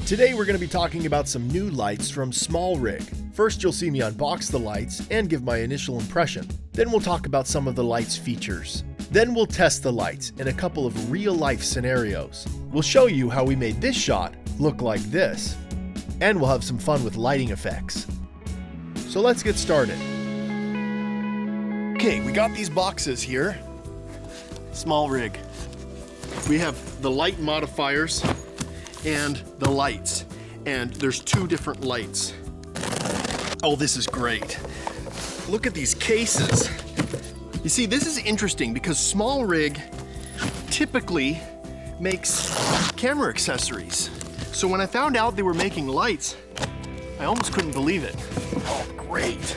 Today we're going to be talking about some new lights from SMALLRIG. First you'll see me unbox the lights and give my initial impression. Then we'll talk about some of the lights' features. Then we'll test the lights in a couple of real-life scenarios. We'll show you how we made this shot look like this. And we'll have some fun with lighting effects. So let's get started. Okay, we got these boxes here. SMALLRIG. We have the light modifiers and the lights. And there's two different lights. Oh, this is great. Look at these cases. You see, this is interesting because SMALLRIG typically makes camera accessories. So when I found out they were making lights, I almost couldn't believe it. Oh, great.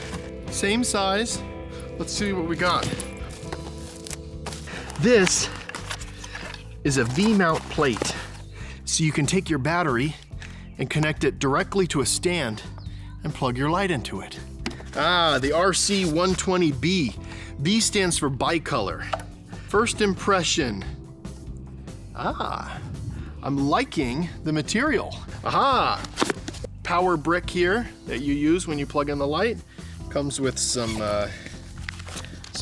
Same size. Let's see what we got. This is a V-mount plate. So you can take your battery and connect it directly to a stand and plug your light into it. Ah, the RC120B. B stands for bicolor. First impression. Ah, I'm liking the material. Aha! Power brick here that you use when you plug in the light. Comes with some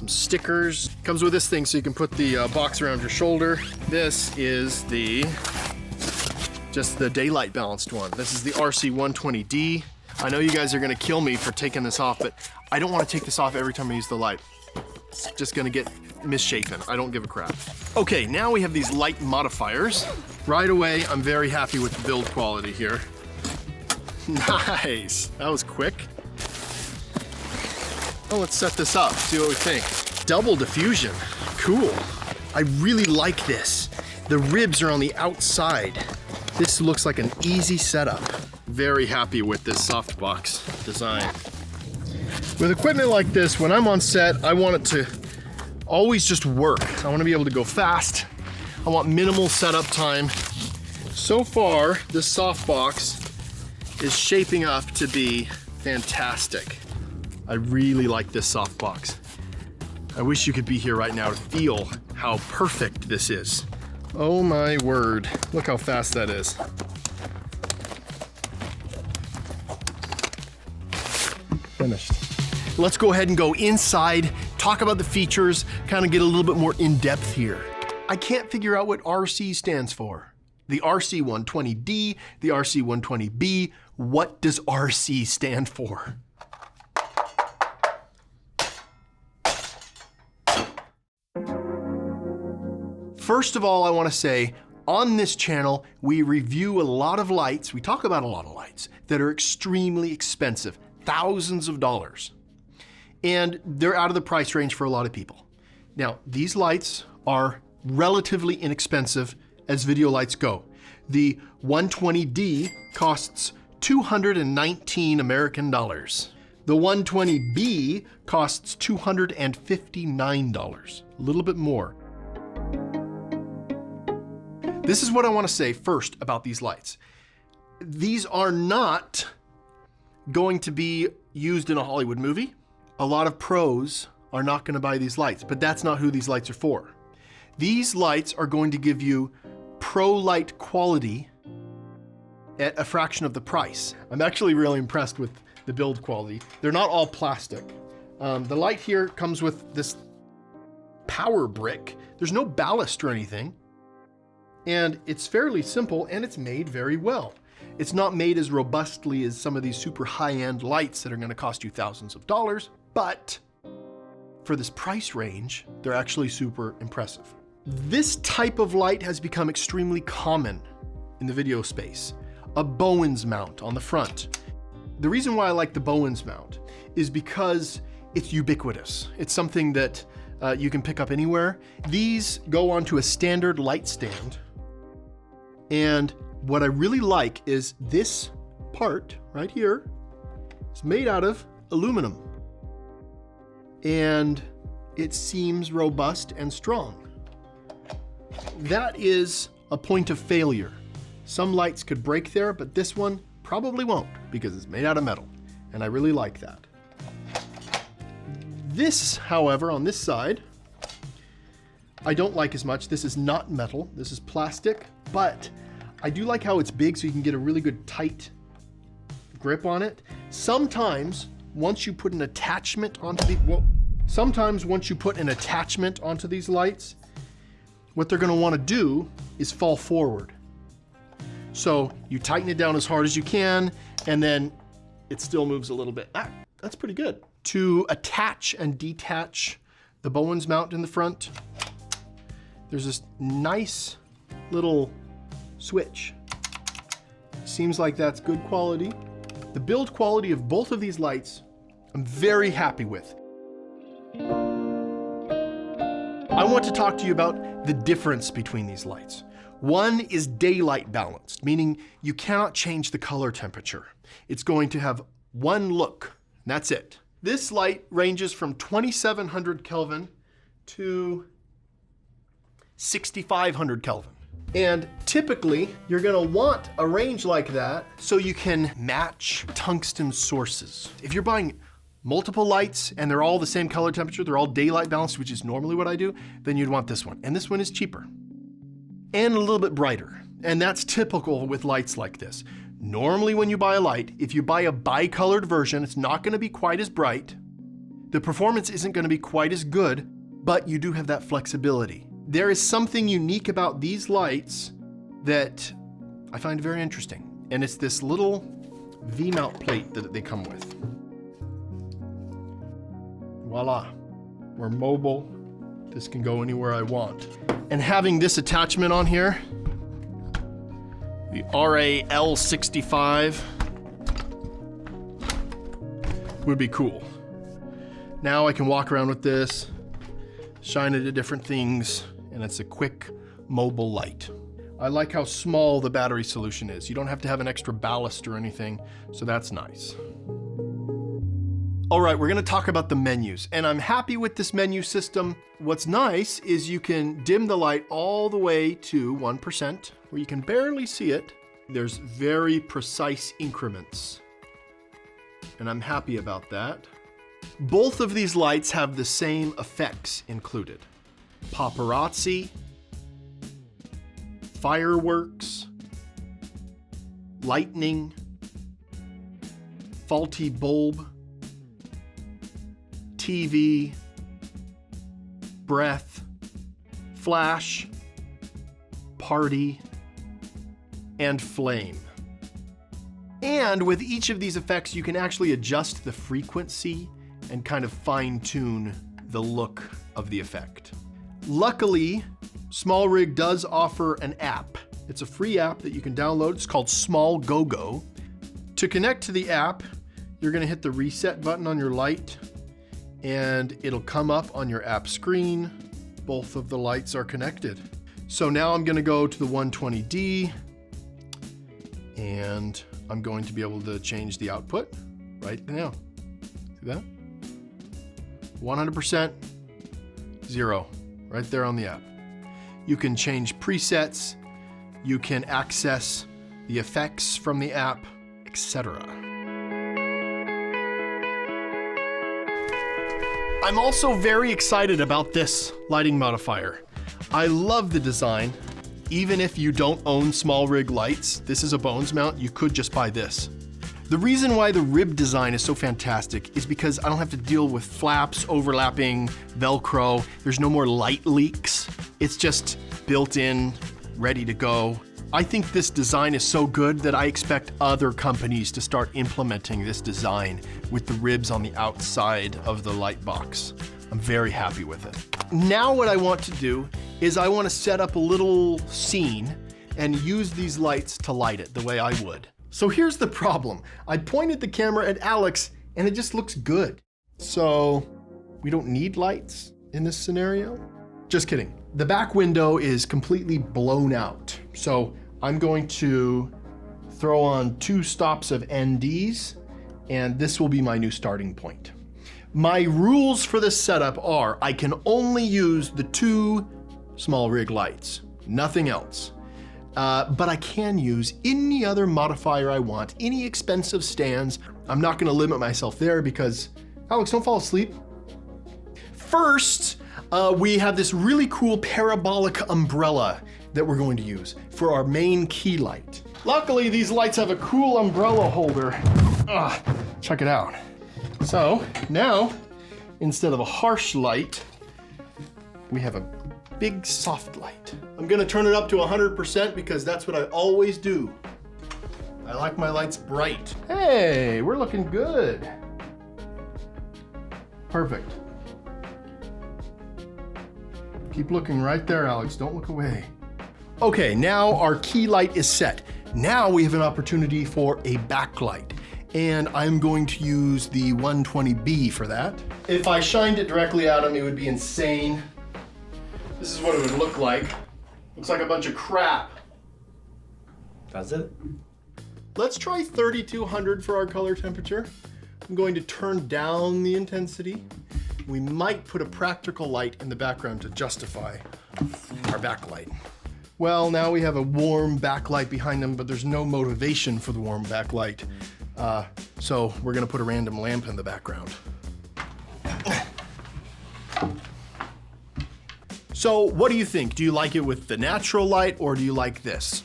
stickers. Comes with this thing so you can put the box around your shoulder. This is just the daylight balanced one. This is the RC120D. I know you guys are gonna kill me for taking this off, but I don't wanna take this off every time I use the light. It's just gonna get misshapen. I don't give a crap. Okay, now we have these light modifiers. Right away, I'm very happy with the build quality here. Nice, that was quick. Oh, let's set this up, see what we think. Double diffusion, cool. I really like this. The ribs are on the outside. This looks like an easy setup. Very happy with this softbox design. With equipment like this, when I'm on set, I want it to always just work. I want to be able to go fast. I want minimal setup time. So far, this softbox is shaping up to be fantastic. I really like this softbox. I wish you could be here right now to feel how perfect this is. Oh my word, look how fast that is. Finished. Let's go ahead and go inside, talk about the features, kind of get a little bit more in depth here. I can't figure out what RC stands for. The RC120D, the RC120B, what does RC stand for? First of all, I want to say, on this channel, we review a lot of lights, we talk about a lot of lights that are extremely expensive, thousands of dollars. And they're out of the price range for a lot of people. Now, these lights are relatively inexpensive as video lights go. The 120D costs 219 American dollars. The 120B costs $259, a little bit more. This is what I want to say first about these lights. These are not going to be used in a Hollywood movie. A lot of pros are not going to buy these lights, but that's not who these lights are for. These lights are going to give you pro light quality at a fraction of the price. I'm actually really impressed with the build quality. They're not all plastic. The light here comes with this power brick. There's no ballast or anything. And it's fairly simple and it's made very well. It's not made as robustly as some of these super high-end lights that are gonna cost you thousands of dollars, but for this price range, they're actually super impressive. This type of light has become extremely common in the video space. A Bowens mount on the front. The reason why I like the Bowens mount is because it's ubiquitous. It's something that you can pick up anywhere. These go onto a standard light stand. And what I really like is this part right here is made out of aluminum. And it seems robust and strong. That is a point of failure. Some lights could break there, but this one probably won't because it's made out of metal. And I really like that. This, however, on this side, I don't like as much. This is not metal, this is plastic, but I do like how it's big so you can get a really good tight grip on it. Sometimes once you put an attachment onto these lights, what they're gonna wanna do is fall forward. So you tighten it down as hard as you can, and then it still moves a little bit. That's pretty good. To attach and detach the Bowens mount in the front, there's this nice little switch. Seems like that's good quality. The build quality of both of these lights, I'm very happy with. I want to talk to you about the difference between these lights. One is daylight balanced, meaning you cannot change the color temperature. It's going to have one look, and that's it. This light ranges from 2700 Kelvin to 6500 Kelvin. And typically, you're gonna want a range like that so you can match tungsten sources. If you're buying multiple lights and they're all the same color temperature, they're all daylight balanced, which is normally what I do, then you'd want this one. And this one is cheaper and a little bit brighter. And that's typical with lights like this. Normally when you buy a light, if you buy a bicolored version, it's not gonna be quite as bright. The performance isn't gonna be quite as good, but you do have that flexibility. There is something unique about these lights that I find very interesting. And it's this little V-mount plate that they come with. Voila, we're mobile. This can go anywhere I want. And having this attachment on here, the RAL65, would be cool. Now I can walk around with this, shine it at different things, and it's a quick mobile light. I like how small the battery solution is. You don't have to have an extra ballast or anything, so that's nice. All right, we're gonna talk about the menus, and I'm happy with this menu system. What's nice is you can dim the light all the way to 1%, where you can barely see it. There's very precise increments, and I'm happy about that. Both of these lights have the same effects included. Paparazzi, fireworks, lightning, faulty bulb, TV, breath, flash, party, and flame. And with each of these effects, you can actually adjust the frequency and kind of fine-tune the look of the effect. Luckily, SMALLRIG does offer an app. It's a free app that you can download. It's called SmallGoGo. To connect to the app, you're gonna hit the reset button on your light, and it'll come up on your app screen. Both of the lights are connected. So now I'm gonna go to the 120D, and I'm going to be able to change the output right now. See that? 100%, 0, right there on the app. You can change presets, you can access the effects from the app, etc. I'm also very excited about this lighting modifier. I love the design. Even if you don't own SMALLRIG lights, this is a Bowens mount, you could just buy this. The reason why the rib design is so fantastic is because I don't have to deal with flaps, overlapping, Velcro. There's no more light leaks. It's just built in, ready to go. I think this design is so good that I expect other companies to start implementing this design with the ribs on the outside of the light box. I'm very happy with it. Now what I want to do is I want to set up a little scene and use these lights to light it the way I would. So here's the problem. I pointed the camera at Alex and it just looks good. So we don't need lights in this scenario? Just kidding. The back window is completely blown out. So I'm going to throw on 2 stops of NDs, and this will be my new starting point. My rules for this setup are I can only use the 2 SMALLRIG lights, nothing else. But I can use any other modifier I want, any expensive stands. I'm not gonna limit myself there because, Alex, don't fall asleep. First, We have this really cool parabolic umbrella that we're going to use for our main key light. Luckily, these lights have a cool umbrella holder. Check it out. So now, instead of a harsh light, we have a big soft light. I'm gonna turn it up to 100% because that's what I always do. I like my lights bright. Hey, we're looking good. Perfect. Keep looking right there, Alex. Don't look away. Okay, now our key light is set. Now we have an opportunity for a backlight. And I'm going to use the 120B for that. If I shined it directly at him, it would be insane. This is what it would look like. Looks like a bunch of crap. Does it? Let's try 3200 for our color temperature. I'm going to turn down the intensity. We might put a practical light in the background to justify our backlight. Well, now we have a warm backlight behind them, but there's no motivation for the warm backlight. So we're gonna put a random lamp in the background. So what do you think? Do you like it with the natural light or do you like this?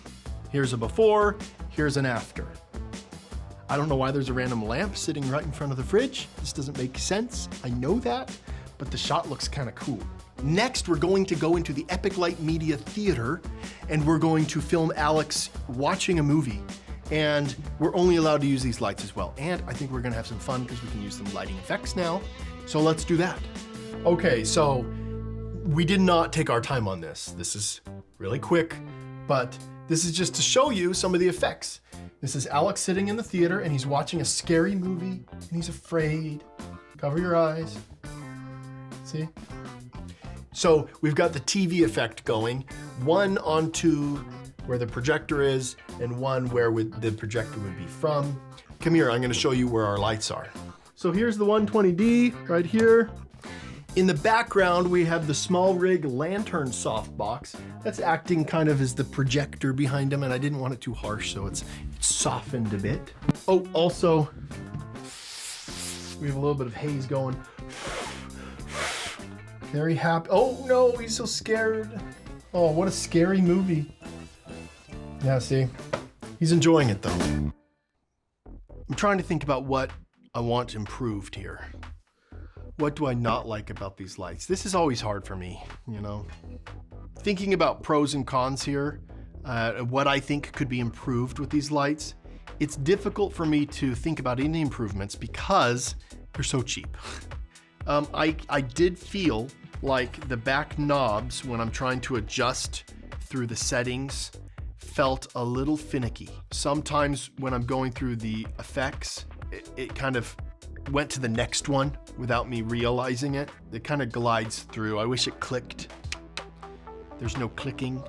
Here's a before, here's an after. I don't know why there's a random lamp sitting right in front of the fridge. This doesn't make sense, I know that, but the shot looks kind of cool. Next, we're going to go into the Epic Light Media Theater and we're going to film Alex watching a movie. And we're only allowed to use these lights as well. And I think we're gonna have some fun because we can use some lighting effects now. So let's do that. Okay, so we did not take our time on this. This is really quick, but this is just to show you some of the effects. This is Alex sitting in the theater and he's watching a scary movie and he's afraid. Cover your eyes. See? So we've got the TV effect going, one onto where the projector is and one where the projector would be from. Come here, I'm gonna show you where our lights are. So here's the 120D right here. In the background, we have the SMALLRIG lantern softbox. That's acting kind of as the projector behind him, and I didn't want it too harsh, so it's softened a bit. Oh, also, we have a little bit of haze going. Very happy. Oh no, he's so scared. Oh, what a scary movie. Yeah, see, he's enjoying it though. I'm trying to think about what I want improved here. What do I not like about these lights? This is always hard for me, you know? Thinking about pros and cons here, what I think could be improved with these lights, it's difficult for me to think about any improvements because they're so cheap. I did feel like the back knobs, when I'm trying to adjust through the settings, felt a little finicky. Sometimes when I'm going through the effects, it kind of went to the next one without me realizing it. It kind of glides through. I wish it clicked. There's no clicking.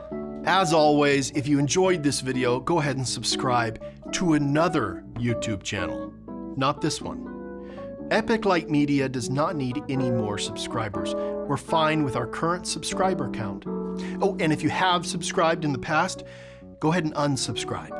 As always, if you enjoyed this video, go ahead and subscribe to another YouTube channel, not this one. Epic Light Media does not need any more subscribers. We're fine with our current subscriber count. Oh, and if you have subscribed in the past, go ahead and unsubscribe.